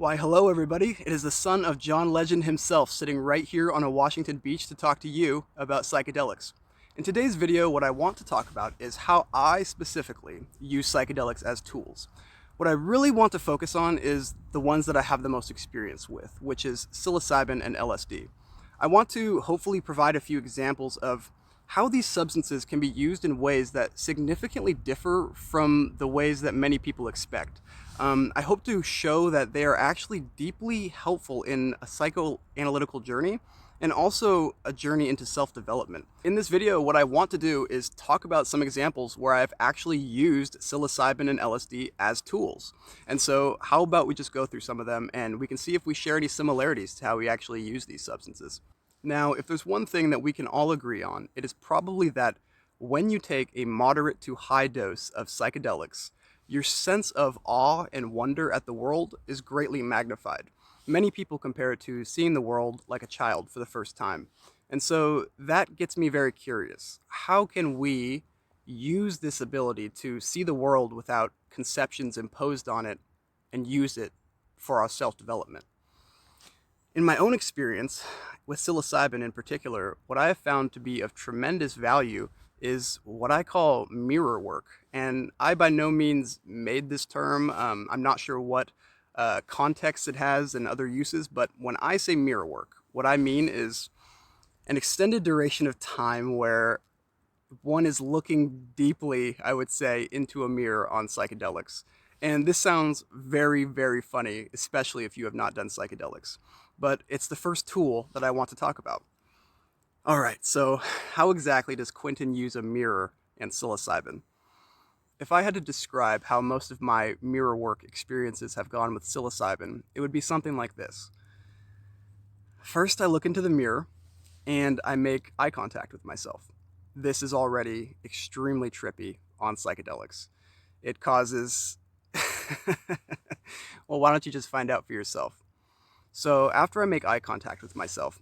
Why, hello everybody. It is the son of John Legend himself sitting right here on a Washington beach to talk to you about psychedelics. In today's video, what I want to talk about is how I specifically use psychedelics as tools. What I really want to focus on is the ones that I have the most experience with, which is psilocybin and LSD. I want to hopefully provide a few examples of how these substances can be used in ways that significantly differ from the ways that many people expect. I hope to show that they are actually deeply helpful in a psychoanalytical journey and also a journey into self-development. In this video, what I want to do is talk about some examples where I've actually used psilocybin and LSD as tools. And so how about we just go through some of them and we can see if we share any similarities to how we actually use these substances. Now, if there's one thing that we can all agree on, it is probably that when you take a moderate to high dose of psychedelics, your sense of awe and wonder at the world is greatly magnified. Many people compare it to seeing the world like a child for the first time. And so that gets me very curious. How can we use this ability to see the world without conceptions imposed on it and use it for our self-development? In my own experience, with psilocybin in particular, what I have found to be of tremendous value is what I call mirror work. And I by no means made this term. I'm not sure what context it has and other uses, but when I say mirror work, what I mean is an extended duration of time where one is looking deeply, I would say, into a mirror on psychedelics. And this sounds very, very funny, especially if you have not done psychedelics. But it's the first tool that I want to talk about. All right, so how exactly does Quentin use a mirror and psilocybin? If I had to describe how most of my mirror work experiences have gone with psilocybin, it would be something like this. First, I look into the mirror and I make eye contact with myself. This is already extremely trippy on psychedelics. It causes... Well, why don't you just find out for yourself? So after I make eye contact with myself,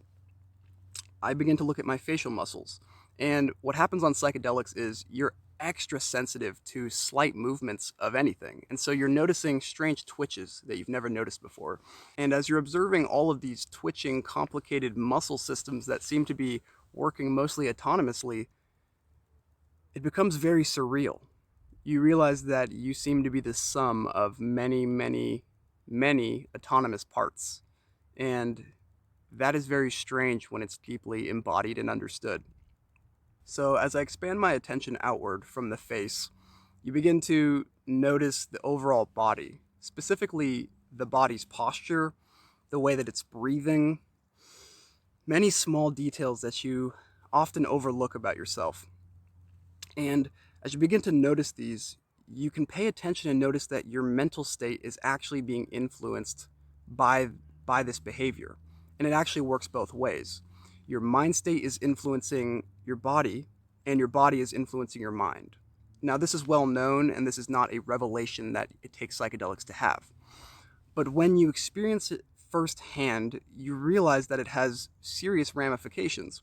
I begin to look at my facial muscles. And what happens on psychedelics is you're extra sensitive to slight movements of anything. And so you're noticing strange twitches that you've never noticed before. And as you're observing all of these twitching, complicated muscle systems that seem to be working mostly autonomously, it becomes very surreal. You realize that you seem to be the sum of many, many, many autonomous parts. And that is very strange when it's deeply embodied and understood. So as I expand my attention outward from the face, you begin to notice the overall body, specifically the body's posture, the way that it's breathing, many small details that you often overlook about yourself. And as you begin to notice these, you can pay attention and notice that your mental state is actually being influenced by this behavior. And it actually works both ways. Your mind state is influencing your body, and your body is influencing your mind. Now, this is well known, and this is not a revelation that it takes psychedelics to have. But when you experience it firsthand, you realize that it has serious ramifications.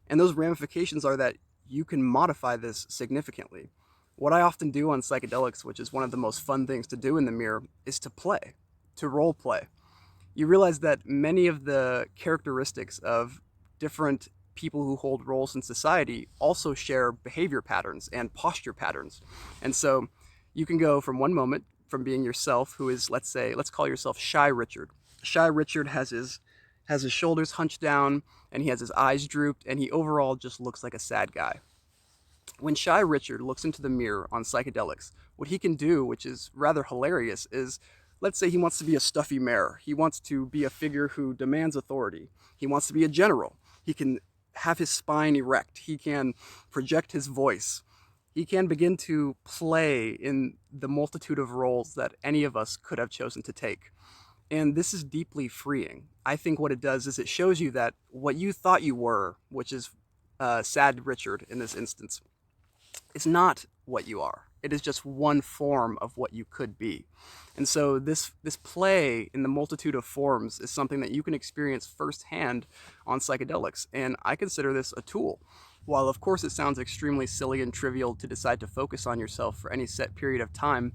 And those ramifications are that you can modify this significantly. What I often do on psychedelics, which is one of the most fun things to do in the mirror, is to play, to role play. You realize that many of the characteristics of different people who hold roles in society also share behavior patterns and posture patterns. And so you can go from one moment from being yourself, who is, let's call yourself Shy Richard. Shy Richard has his shoulders hunched down and he has his eyes drooped and he overall just looks like a sad guy. When Shy Richard looks into the mirror on psychedelics, what he can do, which is rather hilarious, is let's say he wants to be a stuffy mayor. He wants to be a figure who demands authority. He wants to be a general. He can have his spine erect. He can project his voice. He can begin to play in the multitude of roles that any of us could have chosen to take. And this is deeply freeing. I think what it does is it shows you that what you thought you were, which is sad Richard in this instance, is not what you are. It is just one form of what you could be. And so this play in the multitude of forms is something that you can experience firsthand on psychedelics. And I consider this a tool. While of course it sounds extremely silly and trivial to decide to focus on yourself for any set period of time,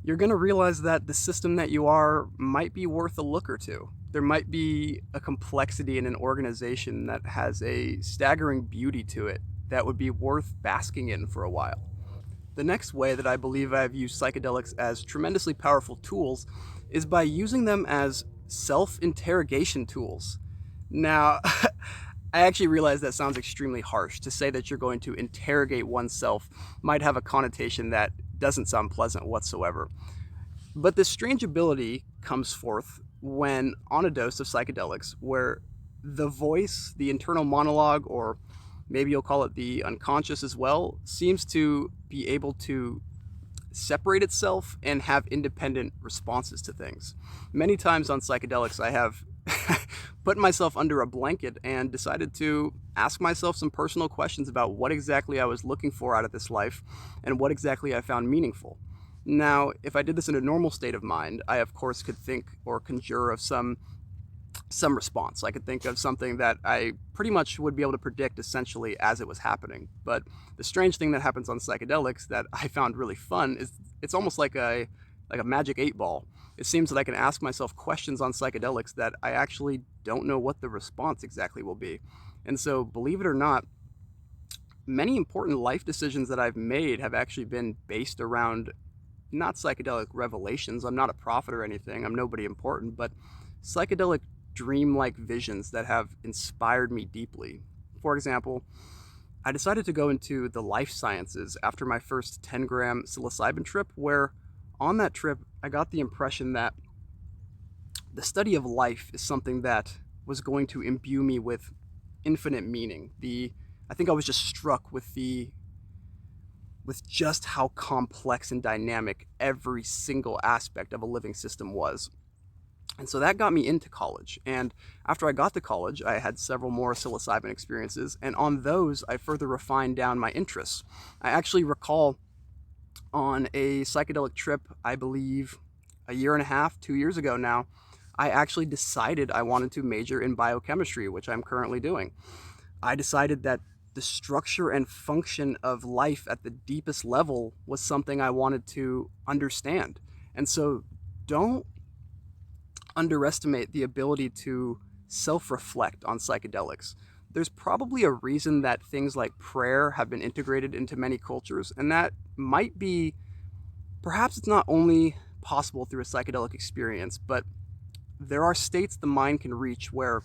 you're going to realize that the system that you are might be worth a look or two. There might be a complexity in an organization that has a staggering beauty to it that would be worth basking in for a while. The next way that I believe I've used psychedelics as tremendously powerful tools is by using them as self interrogation tools. Now, I actually realize that sounds extremely harsh. To say that you're going to interrogate oneself might have a connotation that doesn't sound pleasant whatsoever. But this strange ability comes forth when on a dose of psychedelics, where the voice, the internal monologue, or maybe you'll call it the unconscious as well, seems to be able to separate itself and have independent responses to things. Many times on psychedelics, I have put myself under a blanket and decided to ask myself some personal questions about what exactly I was looking for out of this life and what exactly I found meaningful. Now, if I did this in a normal state of mind, I of course could think or conjure of some response. I could think of something that I pretty much would be able to predict essentially as it was happening. But the strange thing that happens on psychedelics that I found really fun is it's almost like a magic 8 ball. It seems that I can ask myself questions on psychedelics that I actually don't know what the response exactly will be. And so, believe it or not, many important life decisions that I've made have actually been based around not psychedelic revelations. I'm not a prophet or anything. I'm nobody important, but psychedelic dreamlike visions that have inspired me deeply. For example, I decided to go into the life sciences after my first 10-gram psilocybin trip, where on that trip, I got the impression that the study of life is something that was going to imbue me with infinite meaning. I think I was just struck with just how complex and dynamic every single aspect of a living system was. And so that got me into college. And after I got to college, I had several more psilocybin experiences. And on those, I further refined down my interests. I actually recall on a psychedelic trip, I believe a year and a half, 2 years ago now, I actually decided I wanted to major in biochemistry, which I'm currently doing. I decided that the structure and function of life at the deepest level was something I wanted to understand. And so don't underestimate the ability to self reflect on psychedelics. There's probably a reason that things like prayer have been integrated into many cultures, and that might be perhaps it's not only possible through a psychedelic experience, but there are states the mind can reach where,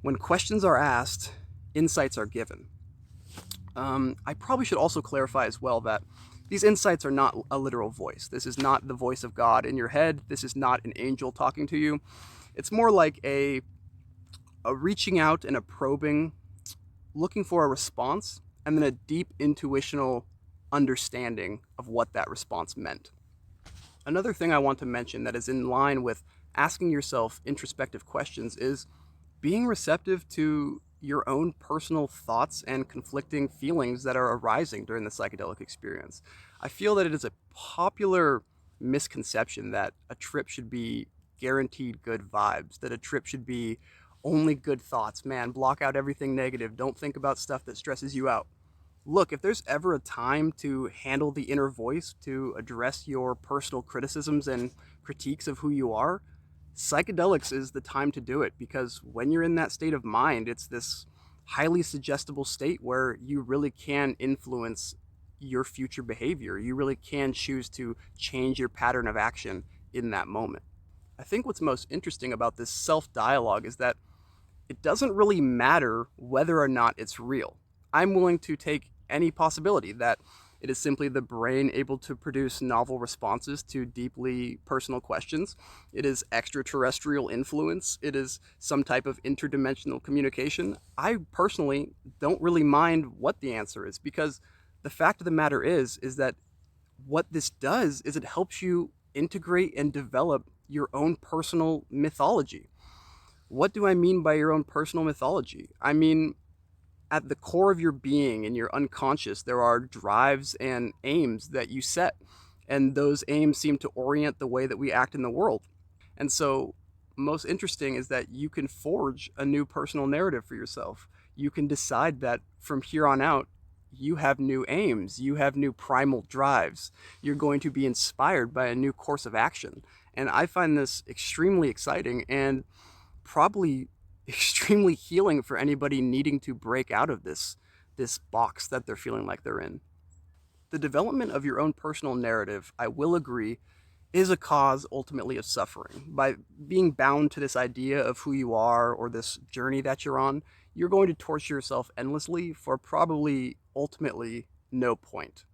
when questions are asked, insights are given. I probably should also clarify as well that these insights are not a literal voice. This is not the voice of God in your head. This is not an angel talking to you. It's more like a reaching out and a probing, looking for a response, and then a deep intuitional understanding of what that response meant. Another thing I want to mention that is in line with asking yourself introspective questions is being receptive to your own personal thoughts and conflicting feelings that are arising during the psychedelic experience. I feel that it is a popular misconception that a trip should be guaranteed good vibes, that a trip should be only good thoughts. Man, block out everything negative. Don't think about stuff that stresses you out. Look, if there's ever a time to handle the inner voice, to address your personal criticisms and critiques of who you are, psychedelics is the time to do it, because when you're in that state of mind, it's this highly suggestible state where you really can influence your future behavior. You really can choose to change your pattern of action in that moment. I think what's most interesting about this self dialogue is that it doesn't really matter whether or not it's real. I'm willing to take any possibility that it is simply the brain able to produce novel responses to deeply personal questions. It is extraterrestrial influence. It is some type of interdimensional communication. I personally don't really mind what the answer is, because the fact of the matter is that what this does is it helps you integrate and develop your own personal mythology. What do I mean by your own personal mythology? I mean, at the core of your being and your unconscious, there are drives and aims that you set. And those aims seem to orient the way that we act in the world. And so, most interesting is that you can forge a new personal narrative for yourself. You can decide that from here on out, you have new aims, you have new primal drives, you're going to be inspired by a new course of action. And I find this extremely exciting and probably extremely healing for anybody needing to break out of this box that they're feeling like they're in. The development of your own personal narrative, I will agree, is a cause ultimately of suffering. By being bound to this idea of who you are or this journey that you're on, you're going to torture yourself endlessly for probably ultimately no point.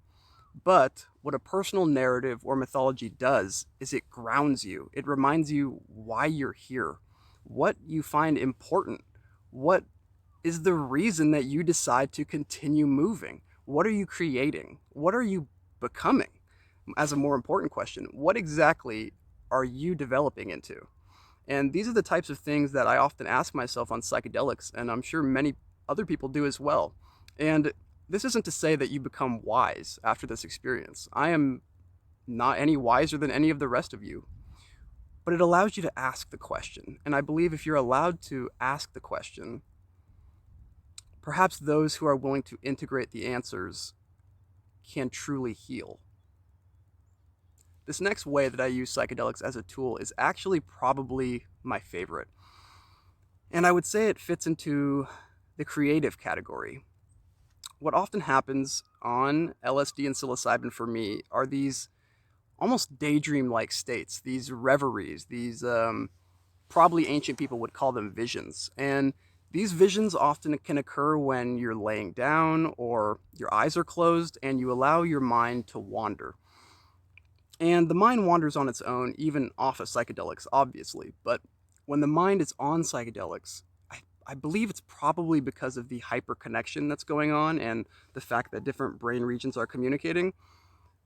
But what a personal narrative or mythology does is it grounds you. It reminds you why you're here, what you find important, what is the reason that you decide to continue moving. What are you creating? What are you becoming? As a more important question, what exactly are you developing into? And these are the types of things that I often ask myself on psychedelics, and I'm sure many other people do as well. And this isn't to say that you become wise after this experience. I am not any wiser than any of the rest of you, but it allows you to ask the question. And I believe if you're allowed to ask the question, perhaps those who are willing to integrate the answers can truly heal. This next way that I use psychedelics as a tool is actually probably my favorite. And I would say it fits into the creative category. What often happens on LSD and psilocybin for me are these almost daydream-like states, these reveries, these probably ancient people would call them visions. And these visions often can occur when you're laying down or your eyes are closed and you allow your mind to wander. And the mind wanders on its own, even off of psychedelics, obviously. But when the mind is on psychedelics, I believe it's probably because of the hyperconnection that's going on and the fact that different brain regions are communicating.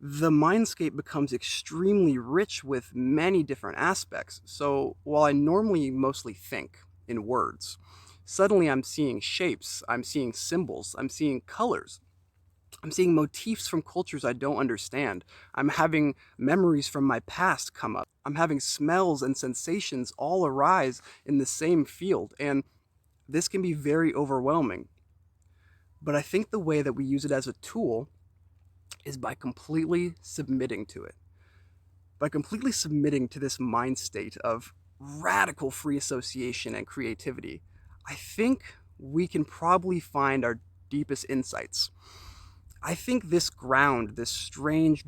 The mindscape becomes extremely rich with many different aspects. So while I normally mostly think in words, suddenly I'm seeing shapes, I'm seeing symbols, I'm seeing colors. I'm seeing motifs from cultures I don't understand. I'm having memories from my past come up. I'm having smells and sensations all arise in the same field. And this can be very overwhelming. But I think the way that we use it as a tool is by completely submitting to it. By completely submitting to this mind state of radical free association and creativity, I think we can probably find our deepest insights. I think this ground, this strange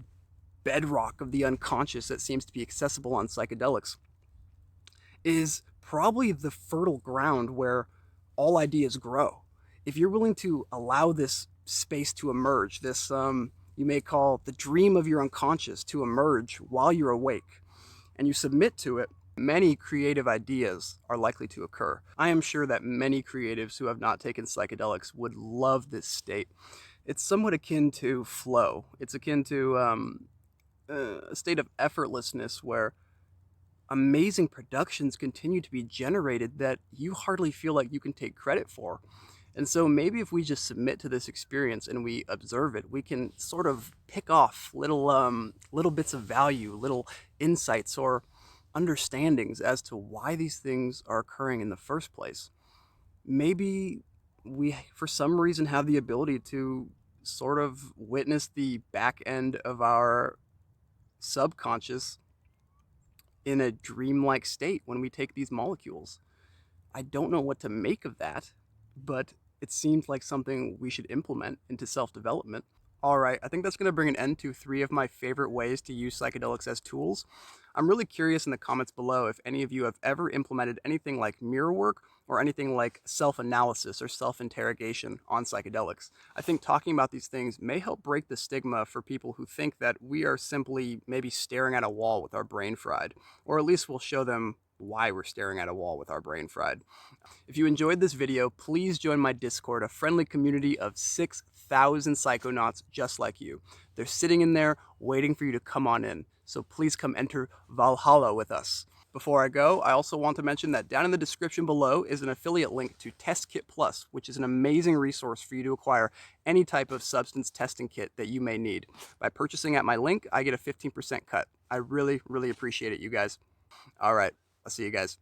bedrock of the unconscious that seems to be accessible on psychedelics, is probably the fertile ground where all ideas grow. If you're willing to allow this space to emerge, this you may call the dream of your unconscious to emerge while you're awake, and you submit to it, many creative ideas are likely to occur. I am sure that many creatives who have not taken psychedelics would love this state. It's somewhat akin to flow. It's akin to a state of effortlessness where amazing productions continue to be generated that you hardly feel like you can take credit for. And so maybe if we just submit to this experience and we observe it, we can sort of pick off little bits of value, little insights or understandings as to why these things are occurring in the first place. Maybe we, for some reason, have the ability to sort of witness the back end of our subconscious in a dreamlike state when we take these molecules. I don't know what to make of that, but it seems like something we should implement into self-development. All right, I think that's going to bring an end to 3 of my favorite ways to use psychedelics as tools. I'm really curious in the comments below if any of you have ever implemented anything like mirror work or anything like self-analysis or self-interrogation on psychedelics. I think talking about these things may help break the stigma for people who think that we are simply maybe staring at a wall with our brain fried, or at least we'll show them why we're staring at a wall with our brain fried. If you enjoyed this video, please join my Discord, a friendly community of 6,000 psychonauts just like you. They're sitting in there waiting for you to come on in. So please come enter Valhalla with us. Before I go, I also want to mention that down in the description below is an affiliate link to Test Kit Plus, which is an amazing resource for you to acquire any type of substance testing kit that you may need. By purchasing at my link, I get a 15% cut. I really, really appreciate it, you guys. All right, I'll see you guys.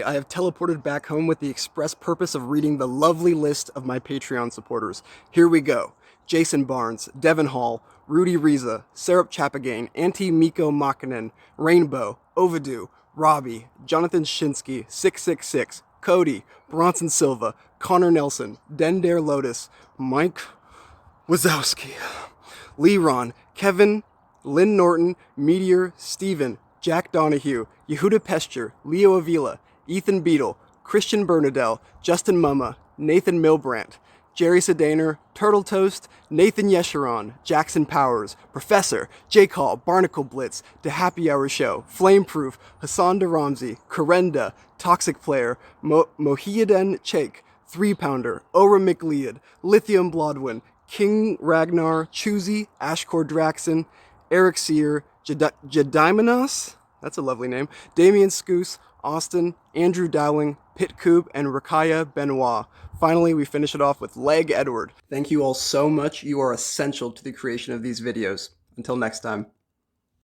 I have teleported back home with the express purpose of reading the lovely list of my Patreon supporters. Here we go. Jason Barnes, Devin Hall, Rudy Riza, Sarup Chapagain, Antti Mikko Makinen, Rainbow, Ovadu, Robbie, Jonathan Shinsky, 666, Cody, Bronson Silva, Connor Nelson, Dendare Lotus, Mike Wazowski, Leron, Kevin, Lynn Norton, Meteor, Steven, Jack Donahue, Yehuda Pesture, Leo Avila, Ethan Beadle, Christian Bernadelle, Justin Mumma, Nathan Milbrandt, Jerry Sedaner, Turtle Toast, Nathan Yesheron, Jackson Powers, Professor, J. Call, Barnacle Blitz, The Happy Hour Show, Flameproof, Hassan DeRamzi, Corenda, Toxic Player, Mohieden Chake, 3-Pounder, Ora McLeod, Lithium Blodwin, King Ragnar, Choosy, Ashcore Draxon, Eric Sear, Jediminas, that's a lovely name, Damian Scoose, Austin, Andrew Dowling, Pit Coob, and Rakaya Benoit. Finally, we finish it off with Leg Edward. Thank you all so much. You are essential to the creation of these videos. Until next time.